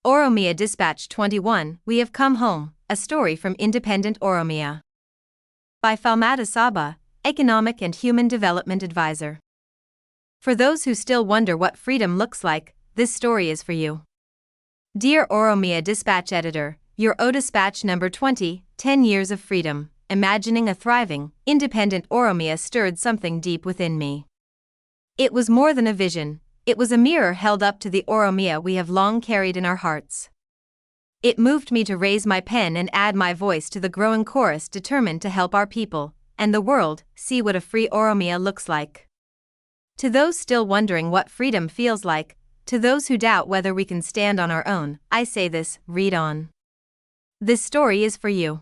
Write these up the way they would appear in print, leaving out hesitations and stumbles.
Oromia Dispatch 21, We Have Come Home, a story from Independent Oromia. By Falmata Saba, Economic and Human Development Advisor. For those who still wonder what freedom looks like, this story is for you. Dear Oromia Dispatch Editor, your Dispatch number 20, 10 Years of Freedom, Imagining a Thriving, Independent Oromia stirred something deep within me. It was more than a vision. It was a mirror held up to the Oromia we have long carried in our hearts. It moved me to raise my pen and add my voice to the growing chorus determined to help our people, and the world, see what a free Oromia looks like. To those still wondering what freedom feels like, to those who doubt whether we can stand on our own, I say this: read on. This story is for you.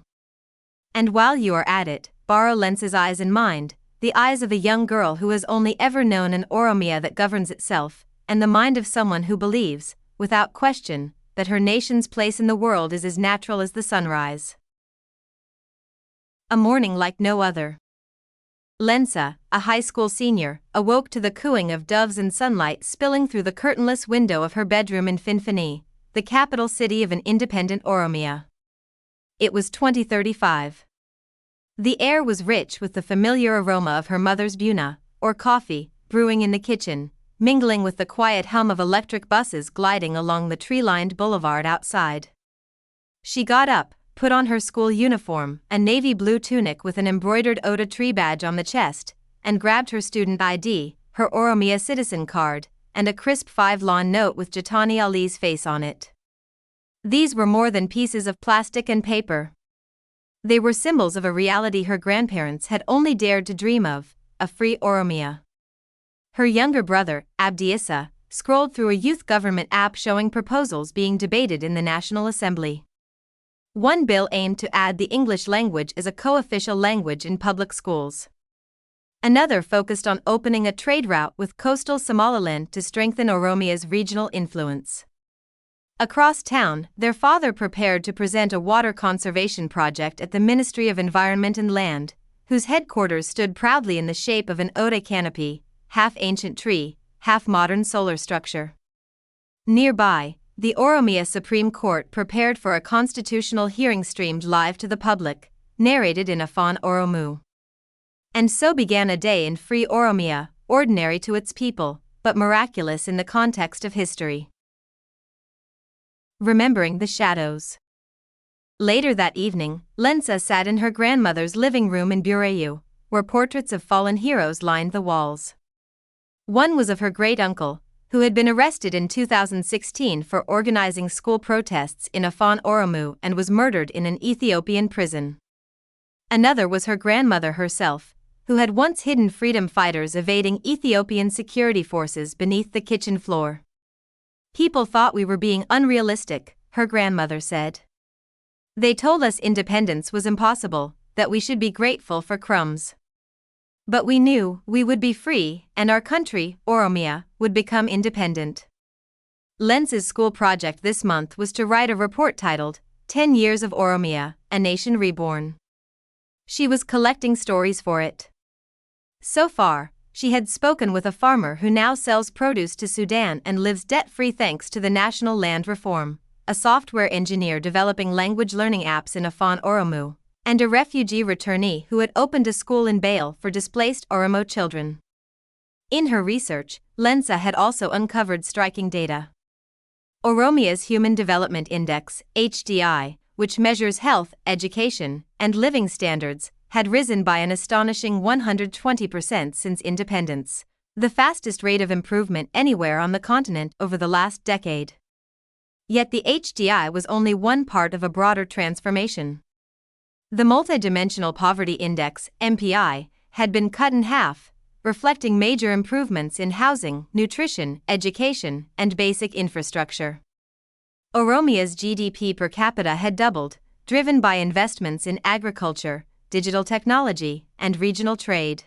And while you are at it, borrow Lensa's eyes and mind, the eyes of a young girl who has only ever known an Oromia that governs itself, and the mind of someone who believes, without question, that her nation's place in the world is as natural as the sunrise. A morning like no other. Lensa, a high school senior, awoke to the cooing of doves and sunlight spilling through the curtainless window of her bedroom in Finfinne, the capital city of an independent Oromia. It was 2035. The air was rich with the familiar aroma of her mother's buna, or coffee, brewing in the kitchen, mingling with the quiet hum of electric buses gliding along the tree-lined boulevard outside. She got up, put on her school uniform, a navy blue tunic with an embroidered Oda tree badge on the chest, and grabbed her student ID, her Oromia citizen card, and a crisp 5-lon note with Jatani Ali's face on it. These were more than pieces of plastic and paper. They were symbols of a reality her grandparents had only dared to dream of, a free Oromia. Her younger brother, Odeessa, scrolled through a youth government app showing proposals being debated in the National Assembly. One bill aimed to add the English language as a co-official language in public schools. Another focused on opening a trade route with coastal Somaliland to strengthen Oromia's regional influence. Across town, their father prepared to present a water conservation project at the Ministry of Environment and Land, whose headquarters stood proudly in the shape of an Oda canopy, half-ancient tree, half-modern solar structure. Nearby, the Oromia Supreme Court prepared for a constitutional hearing streamed live to the public, narrated in Afaan Oromoo. And so began a day in free Oromia, ordinary to its people, but miraculous in the context of history. Remembering the shadows. Later that evening, Lensa sat in her grandmother's living room in Bureyu, where portraits of fallen heroes lined the walls. One was of her great-uncle, who had been arrested in 2016 for organizing school protests in Afaan Oromoo and was murdered in an Ethiopian prison. Another was her grandmother herself, who had once hidden freedom fighters evading Ethiopian security forces beneath the kitchen floor. People thought we were being unrealistic, her grandmother said. They told us independence was impossible, that we should be grateful for crumbs. But we knew we would be free, and our country, Oromia, would become independent. Lensa's school project this month was to write a report titled, 10 Years of Oromia, A Nation Reborn. She was collecting stories for it. So far, she had spoken with a farmer who now sells produce to Sudan and lives debt-free thanks to the National Land Reform, a software engineer developing language learning apps in Afaan Oromoo, and a refugee returnee who had opened a school in Bale for displaced Oromo children. In her research, Lensa had also uncovered striking data. Oromia's Human Development Index, HDI, which measures health, education, and living standards, had risen by an astonishing 120% since independence, the fastest rate of improvement anywhere on the continent over the last decade. Yet the HDI was only one part of a broader transformation. The Multidimensional Poverty Index, MPI, had been cut in half, reflecting major improvements in housing, nutrition, education, and basic infrastructure. Oromia's GDP per capita had doubled, driven by investments in agriculture, digital technology, and regional trade.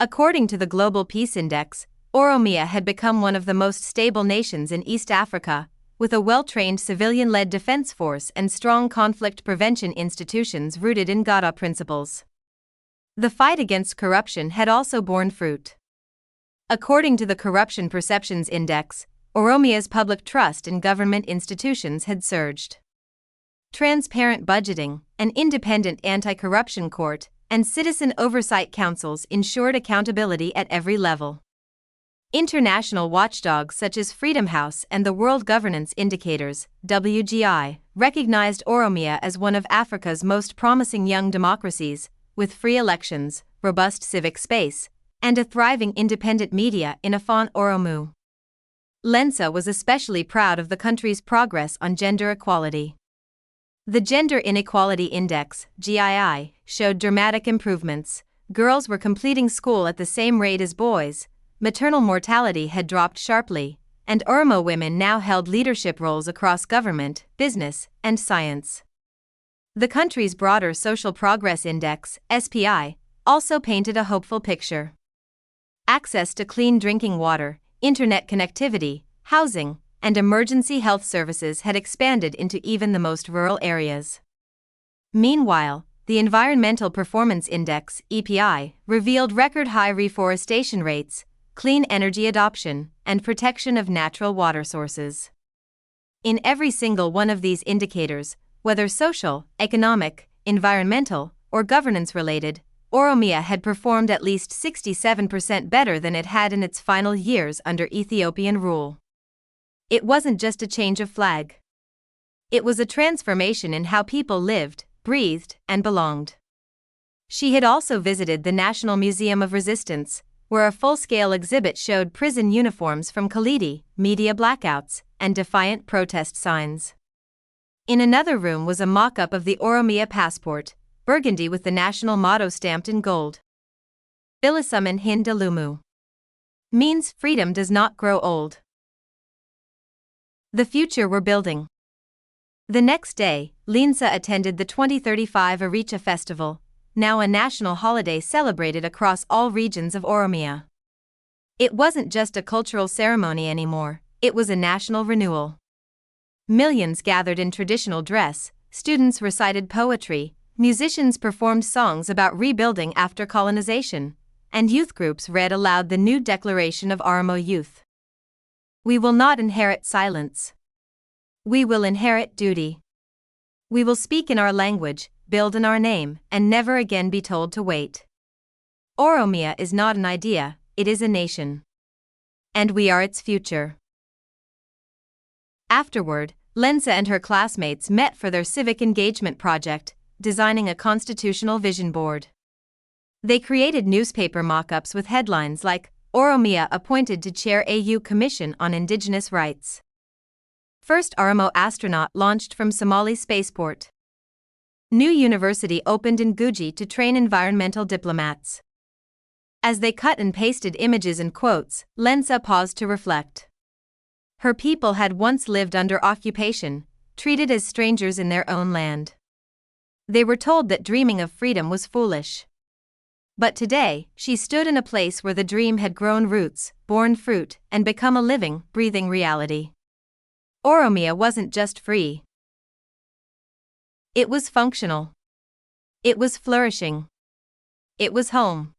According to the Global Peace Index, Oromia had become one of the most stable nations in East Africa, with a well-trained civilian-led defense force and strong conflict prevention institutions rooted in Gada principles. The fight against corruption had also borne fruit. According to the Corruption Perceptions Index, Oromia's public trust in government institutions had surged. Transparent budgeting, an independent anti-corruption court, and citizen oversight councils ensured accountability at every level. International watchdogs such as Freedom House and the World Governance Indicators (WGI) recognized Oromia as one of Africa's most promising young democracies, with free elections, robust civic space, and a thriving independent media in Afaan Oromoo. Lensa was especially proud of the country's progress on gender equality. The Gender Inequality Index (GII) showed dramatic improvements. Girls were completing school at the same rate as boys, maternal mortality had dropped sharply, and Oromo women now held leadership roles across government, business, and science. The country's broader Social Progress Index (SPI) also painted a hopeful picture. Access to clean drinking water, internet connectivity, housing, and emergency health services had expanded into even the most rural areas. Meanwhile, the Environmental Performance Index (EPI) revealed record-high reforestation rates, clean energy adoption, and protection of natural water sources. In every single one of these indicators, whether social, economic, environmental, or governance-related, Oromia had performed at least 67% better than it had in its final years under Ethiopian rule. It wasn't just a change of flag. It was a transformation in how people lived, breathed, and belonged. She had also visited the National Museum of Resistance, where a full-scale exhibit showed prison uniforms from Kalidi, media blackouts, and defiant protest signs. In another room was a mock-up of the Oromia passport, burgundy with the national motto stamped in gold. Bilisuman Hindalumu means freedom does not grow old. The future we're building. The next day, Lensa attended the 2035 Aricha Festival, now a national holiday celebrated across all regions of Oromia. It wasn't just a cultural ceremony anymore, it was a national renewal. Millions gathered in traditional dress, students recited poetry, musicians performed songs about rebuilding after colonization, and youth groups read aloud the new Declaration of Oromo Youth. We will not inherit silence. We will inherit duty. We will speak in our language, build in our name, and never again be told to wait. Oromia is not an idea, it is a nation. And we are its future. Afterward, Lensa and her classmates met for their civic engagement project, designing a constitutional vision board. They created newspaper mock-ups with headlines like, Oromia appointed to chair AU Commission on Indigenous Rights. First Oromo astronaut launched from Somali spaceport. New university opened in Guji to train environmental diplomats. As they cut and pasted images and quotes, Lensa paused to reflect. Her people had once lived under occupation, treated as strangers in their own land. They were told that dreaming of freedom was foolish. But today, she stood in a place where the dream had grown roots, borne fruit, and become a living, breathing reality. Oromia wasn't just free. It was functional. It was flourishing. It was home.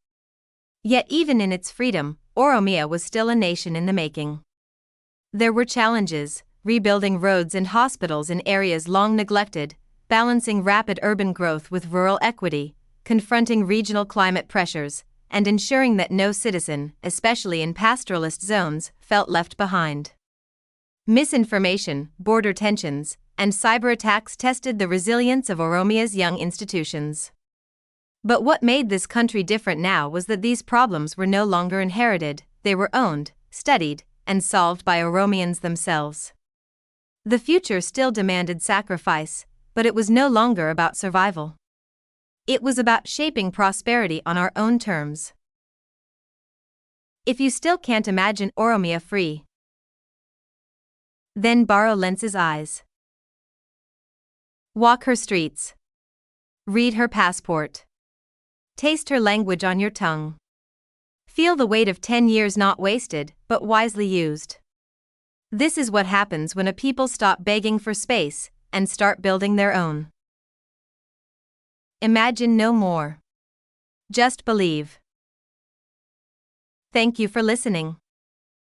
Yet even in its freedom, Oromia was still a nation in the making. There were challenges, rebuilding roads and hospitals in areas long neglected, balancing rapid urban growth with rural equity, confronting regional climate pressures, and ensuring that no citizen, especially in pastoralist zones, felt left behind. Misinformation, border tensions, and cyber attacks tested the resilience of Oromia's young institutions. But what made this country different now was that these problems were no longer inherited, they were owned, studied, and solved by Oromians themselves. The future still demanded sacrifice, but it was no longer about survival. It was about shaping prosperity on our own terms. If you still can't imagine Oromia free, then borrow Lensa's eyes. Walk her streets. Read her passport. Taste her language on your tongue. Feel the weight of 10 years not wasted, but wisely used. This is what happens when a people stop begging for space and start building their own. Imagine no more. Just believe. Thank you for listening.